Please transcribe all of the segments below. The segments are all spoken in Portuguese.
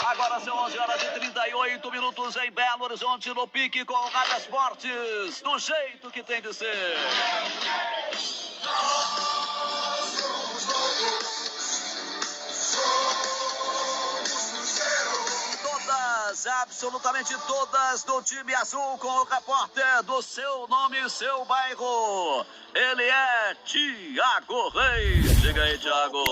Agora são 11 horas e 38 minutos em Belo Horizonte, no pique com o Rádio Esportes, do jeito que tem de ser. Todas, absolutamente todas do time azul, com o repórter do seu nome e seu bairro. Ele é Thiago Reis. Diga aí, Thiago.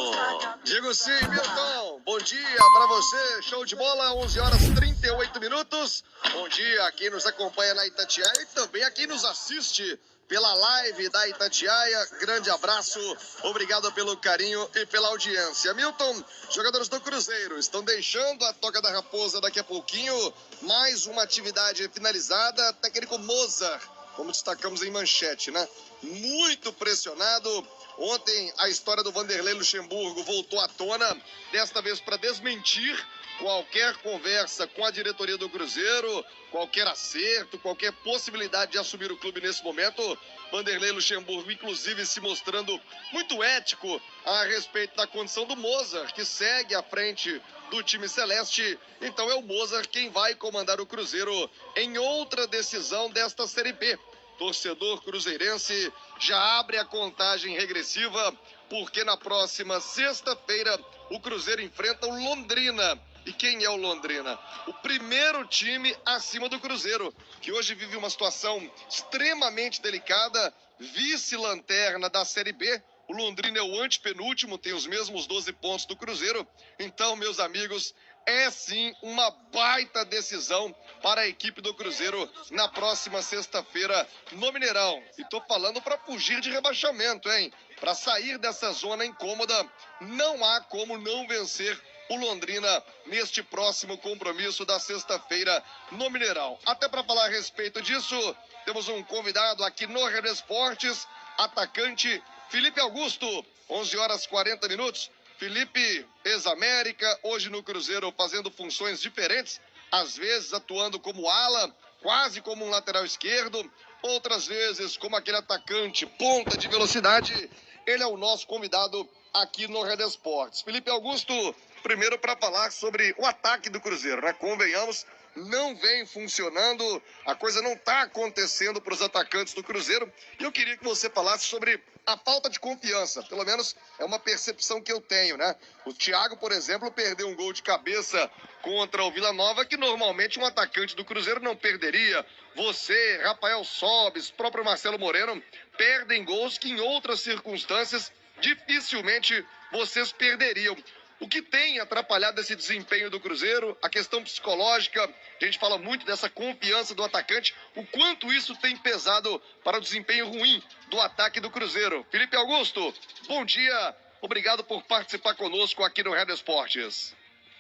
Digo sim, Milton. Bom dia para você. Show de bola, 11 horas e 38 minutos. Bom dia a quem nos acompanha na Itatiaia e também a quem nos assiste pela live da Itatiaia. Grande abraço, obrigado pelo carinho e pela audiência. Milton, jogadores do Cruzeiro estão deixando a Toca da Raposa daqui a pouquinho. Mais uma atividade finalizada. Técnico Mozart, como destacamos em manchete, né? Muito pressionado. Ontem a história do Vanderlei Luxemburgo voltou à tona, desta vez para desmentir qualquer conversa com a diretoria do Cruzeiro, qualquer acerto, qualquer possibilidade de assumir o clube nesse momento. Vanderlei Luxemburgo, inclusive, se mostrando muito ético a respeito da condição do Mozart, que segue à frente do time celeste. Então é o Mozart quem vai comandar o Cruzeiro em outra decisão desta Série B. Torcedor cruzeirense já abre a contagem regressiva, porque na próxima sexta-feira o Cruzeiro enfrenta o Londrina. E quem é o Londrina? O primeiro time acima do Cruzeiro, que hoje vive uma situação extremamente delicada, vice-lanterna da Série B. O Londrina é o antepenúltimo, tem os mesmos 12 pontos do Cruzeiro. Então, meus amigos, é sim uma baita decisão para a equipe do Cruzeiro na próxima sexta-feira no Mineirão. E tô falando para fugir de rebaixamento, hein? Para sair dessa zona incômoda, não há como não vencer o Londrina neste próximo compromisso da sexta-feira no Mineirão. Até para falar a respeito disso, temos um convidado aqui no Rádio Esportes, atacante Felipe Augusto, 11 horas 40 minutos. Felipe, ex-América, hoje no Cruzeiro fazendo funções diferentes, às vezes atuando como ala, quase como um lateral esquerdo, outras vezes como aquele atacante ponta de velocidade. Ele é o nosso convidado aqui no Rádio Esportes. Felipe Augusto, primeiro para falar sobre o ataque do Cruzeiro, né? Convenhamos, não vem funcionando, a coisa não está acontecendo para os atacantes do Cruzeiro. E eu queria que você falasse sobre a falta de confiança, pelo menos é uma percepção que eu tenho, né? O Thiago, por exemplo, perdeu um gol de cabeça contra o Vila Nova, que normalmente um atacante do Cruzeiro não perderia. Você, Rafael Sobis, próprio Marcelo Moreno, perdem gols que em outras circunstâncias dificilmente vocês perderiam. O que tem atrapalhado esse desempenho do Cruzeiro, a questão psicológica, a gente fala muito dessa confiança do atacante, o quanto isso tem pesado para o desempenho ruim do ataque do Cruzeiro. Felipe Augusto, bom dia, obrigado por participar conosco aqui no Rádio Esportes.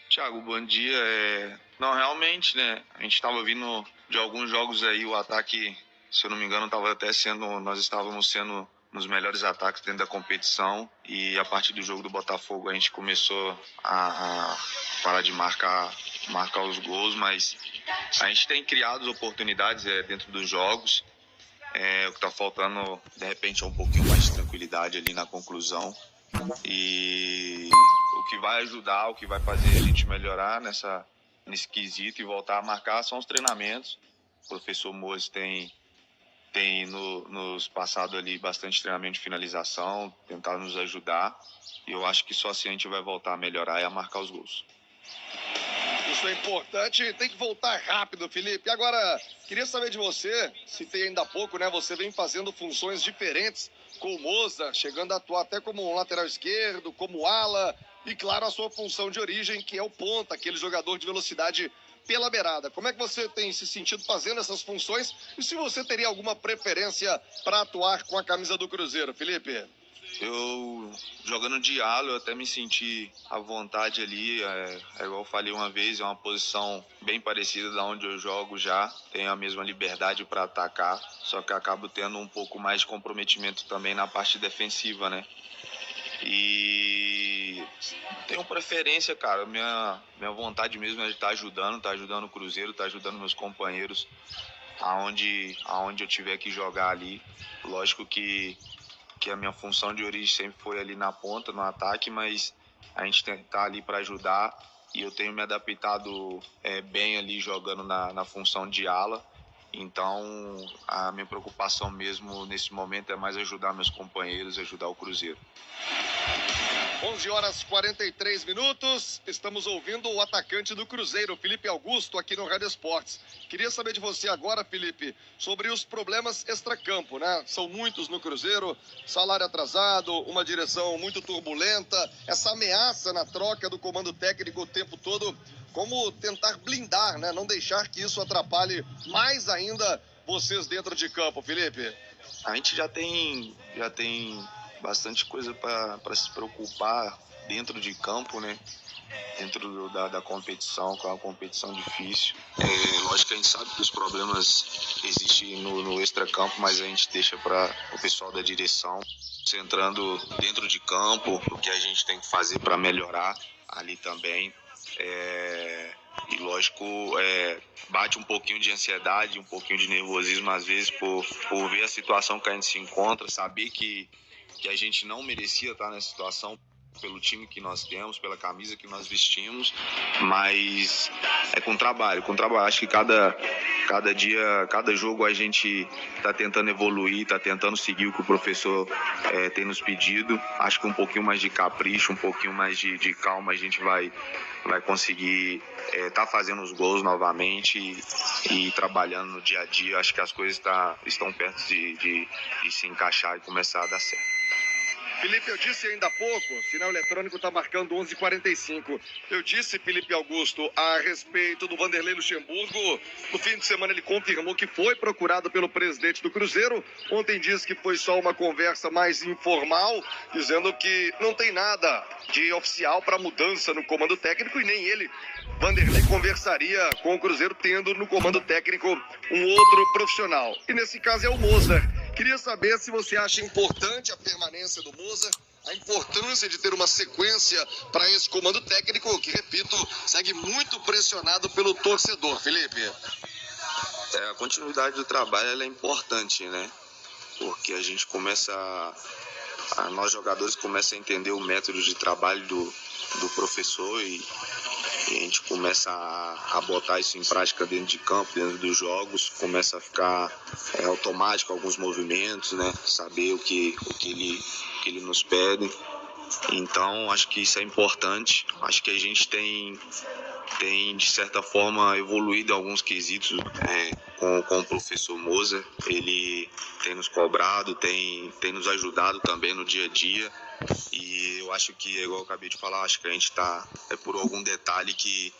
Thiago, bom dia. Não, realmente, né, a gente estava vindo de alguns jogos aí, o ataque, se eu não me engano, nós estávamos sendo nos melhores ataques dentro da competição, e a partir do jogo do Botafogo a gente começou a parar de marcar os gols, mas a gente tem criado oportunidades dentro dos jogos. O que está faltando, de repente, é um pouquinho mais de tranquilidade ali na conclusão, e o que vai ajudar, o que vai fazer a gente melhorar nesse quesito e voltar a marcar são os treinamentos. O professor Mois tem nos passado ali bastante treinamento de finalização, tentado nos ajudar, e eu acho que só assim a gente vai voltar a melhorar e a marcar os gols. Isso é importante, tem que voltar rápido, Felipe. Agora, queria saber de você, se tem ainda pouco, né? Você vem fazendo funções diferentes com o Mozart, chegando a atuar até como um lateral esquerdo, como ala, e claro, a sua função de origem, que é o ponta, aquele jogador de velocidade pela beirada. Como é que você tem se sentido fazendo essas funções e se você teria alguma preferência para atuar com a camisa do Cruzeiro, Felipe? Eu, jogando de ala, eu até me senti à vontade ali, igual eu falei uma vez, é uma posição bem parecida da onde eu jogo já, tenho a mesma liberdade para atacar, só que acabo tendo um pouco mais de comprometimento também na parte defensiva, né? E tenho preferência, cara, minha vontade mesmo é de estar ajudando o Cruzeiro, estar ajudando meus companheiros aonde eu tiver que jogar ali. Lógico que a minha função de origem sempre foi ali na ponta, no ataque, mas a gente tá ali para ajudar e eu tenho me adaptado bem ali jogando na função de ala. Então, a minha preocupação mesmo nesse momento é mais ajudar meus companheiros, ajudar o Cruzeiro. 11h43, estamos ouvindo o atacante do Cruzeiro, Felipe Augusto, aqui no Rádio Esportes. Queria saber de você agora, Felipe, sobre os problemas extracampo, né? São muitos no Cruzeiro, salário atrasado, uma direção muito turbulenta, essa ameaça na troca do comando técnico o tempo todo. Como tentar blindar, né? Não deixar que isso atrapalhe mais ainda vocês dentro de campo, Felipe? A gente já tem bastante coisa para se preocupar dentro de campo, né? Dentro da competição, que é uma competição difícil. Lógico que a gente sabe que os problemas existem no extracampo, mas a gente deixa para o pessoal da direção, centrando dentro de campo, o que a gente tem que fazer para melhorar ali também. E lógico, bate um pouquinho de ansiedade, um pouquinho de nervosismo às vezes por ver a situação que a gente se encontra, saber que a gente não merecia estar nessa situação pelo time que nós temos, pela camisa que nós vestimos, mas é com trabalho. Acho que cada dia, cada jogo a gente está tentando evoluir, está tentando seguir o que o professor tem nos pedido. Acho que um pouquinho mais de capricho, um pouquinho mais de calma, a gente vai conseguir tá fazendo os gols novamente e trabalhando no dia a dia. Acho que as coisas estão perto de se encaixar e começar a dar certo. Felipe, eu disse ainda há pouco, o sinal eletrônico está marcando 11h45. Eu disse, Felipe Augusto, a respeito do Vanderlei Luxemburgo. No fim de semana ele confirmou que foi procurado pelo presidente do Cruzeiro. Ontem disse que foi só uma conversa mais informal, dizendo que não tem nada de oficial para mudança no comando técnico e nem ele, Vanderlei, conversaria com o Cruzeiro tendo no comando técnico um outro profissional. E nesse caso é o Moser. Queria saber se você acha importante a permanência do Moser, a importância de ter uma sequência para esse comando técnico, que, repito, segue muito pressionado pelo torcedor. Felipe? A continuidade do trabalho ela é importante, né? Porque a gente nós jogadores começam a entender o método de trabalho do professor e a gente começa a botar isso em prática dentro de campo, dentro dos jogos, começa a ficar automático alguns movimentos, né? Saber o que ele nos pede. Então, acho que isso é importante. Acho que a gente tem de certa forma, evoluído em alguns quesitos com o professor Moser. Ele tem nos cobrado, tem nos ajudado também no dia a dia. E eu acho que, igual eu acabei de falar, acho que a gente está por algum detalhe que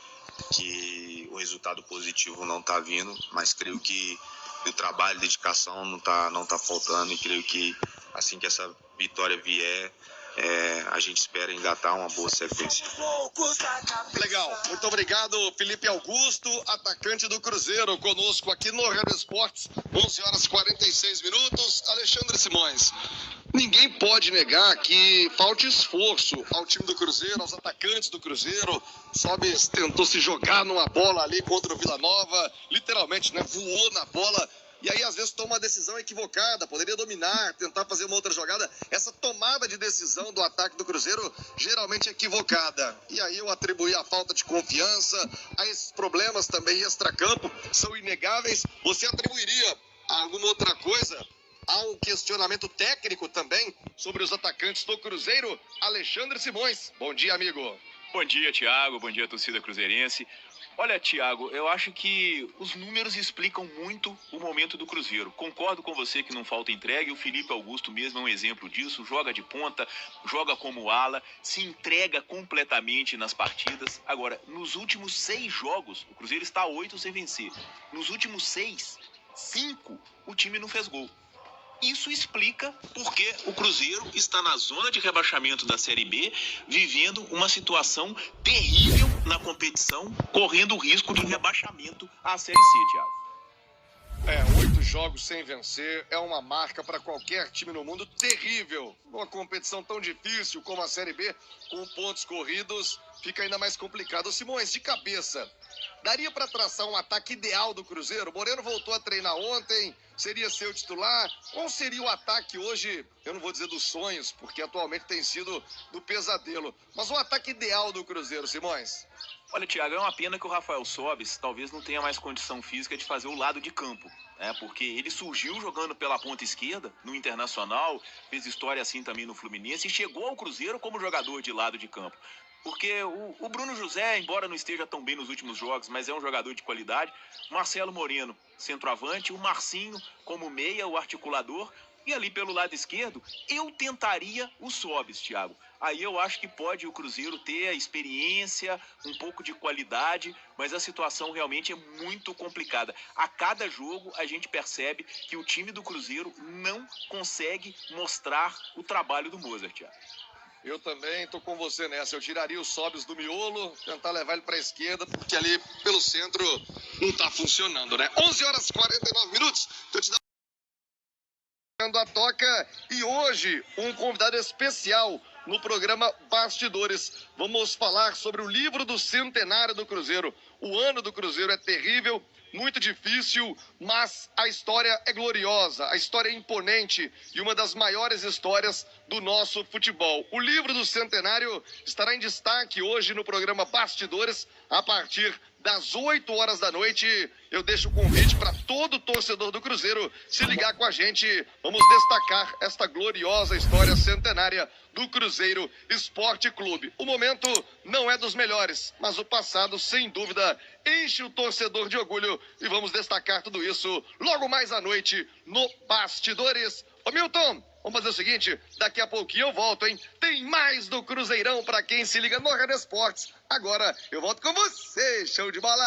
o resultado positivo não está vindo, mas creio que o trabalho, a dedicação não tá faltando e creio que assim que essa vitória vier, a gente espera engatar uma boa sequência. Legal, muito obrigado, Felipe Augusto, atacante do Cruzeiro, conosco aqui no Rádio Esportes, 11h46, Alexandre Simões. Ninguém pode negar que falta esforço ao time do Cruzeiro, aos atacantes do Cruzeiro. Sobis tentou se jogar numa bola ali contra o Vila Nova, literalmente, né, voou na bola. E aí, às vezes, toma uma decisão equivocada, poderia dominar, tentar fazer uma outra jogada. Essa tomada de decisão do ataque do Cruzeiro, geralmente equivocada. E aí eu atribuí a falta de confiança, a esses problemas também extracampo, são inegáveis. Você atribuiria a alguma outra coisa? Há um questionamento técnico também sobre os atacantes do Cruzeiro. Alexandre Simões, bom dia, amigo. Bom dia, Thiago, bom dia, torcida cruzeirense. Olha, Thiago, eu acho que os números explicam muito o momento do Cruzeiro. Concordo com você que não falta entrega, e o Felipe Augusto mesmo é um exemplo disso. Joga de ponta, joga como ala, se entrega completamente nas partidas. Agora, nos últimos 6 jogos, o Cruzeiro está 8 sem vencer. Nos últimos 6, 5, o time não fez gol. Isso explica porque o Cruzeiro está na zona de rebaixamento da Série B, vivendo uma situação terrível na competição, correndo o risco de rebaixamento à Série C, Thiago. 8 8 jogos sem vencer é uma marca para qualquer time no mundo terrível. Numa competição tão difícil como a Série B, com pontos corridos, fica ainda mais complicado. Simões, de cabeça, daria para traçar um ataque ideal do Cruzeiro? O Moreno voltou a treinar ontem, seria seu titular? Qual seria o ataque hoje, eu não vou dizer dos sonhos, porque atualmente tem sido do pesadelo, mas o ataque ideal do Cruzeiro, Simões? Olha, Thiago, é uma pena que o Rafael Sobis talvez não tenha mais condição física de fazer o lado de campo, né? Porque ele surgiu jogando pela ponta esquerda no Internacional, fez história assim também no Fluminense e chegou ao Cruzeiro como jogador de lado de campo. Porque o Bruno José, embora não esteja tão bem nos últimos jogos, mas é um jogador de qualidade. Marcelo Moreno, centroavante, o Marcinho como meia, o articulador. E ali pelo lado esquerdo, eu tentaria o Sobis, Thiago. Aí eu acho que pode o Cruzeiro ter a experiência, um pouco de qualidade, mas a situação realmente é muito complicada. A cada jogo a gente percebe que o time do Cruzeiro não consegue mostrar o trabalho do Mozart, Thiago. Eu também tô com você nessa. Eu tiraria o Sobis do miolo, tentar levar ele para a esquerda, porque ali pelo centro não tá funcionando, né? 11h49. Tô te dando a toca e hoje um convidado especial no programa Bastidores. Vamos falar sobre o livro do centenário do Cruzeiro. O ano do Cruzeiro é terrível, muito difícil, mas a história é gloriosa, a história é imponente e uma das maiores histórias do nosso futebol. O livro do centenário estará em destaque hoje no programa Bastidores, a partir das 8 horas da noite. Eu deixo o convite para todo torcedor do Cruzeiro se ligar com a gente. Vamos destacar esta gloriosa história centenária do Cruzeiro Esporte Clube. O momento não é dos melhores, mas o passado, sem dúvida, enche o torcedor de orgulho e vamos destacar tudo isso logo mais à noite no Bastidores. Ô Milton, vamos fazer o seguinte, daqui a pouquinho eu volto, hein? Tem mais do Cruzeirão para quem se liga no Rádio Esportes. Agora eu volto com você, show de bola!